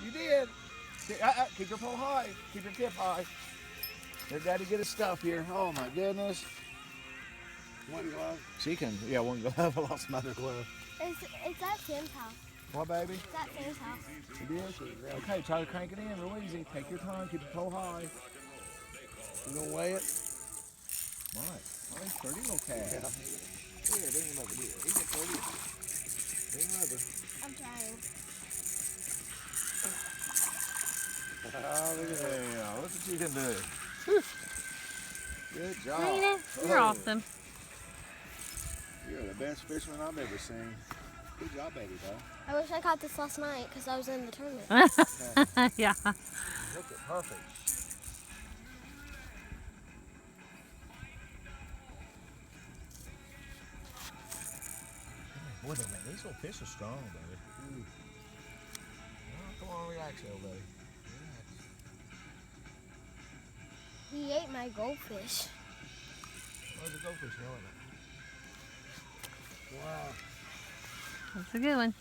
You did. Keep your pole high. Keep your tip high. Let Daddy get his stuff here. Oh my goodness. One glove. She can. Yeah, one glove. I lost another glove. It's at Sam's house. What, baby? It's at Sam's house. It is? Okay, try to crank it in real easy. Take your time. Keep the pole high. You gonna weigh it? Right. Oh, he's pretty little cat. Yeah. Here, bring him over here. He can throw you. Bring him over. I'm trying. Oh, look at that. Yeah, look what you can do. Good job. Rena, you're awesome. You're the best fisherman I've ever seen. Good job, baby doll. I wish I caught this last night because I was in the tournament. Yeah. Look at perfect. Boy, man, these little fish are strong, baby. Oh, come on, relax, little buddy. Relax. He ate my goldfish. Where's the goldfish going? Wow. That's a good one.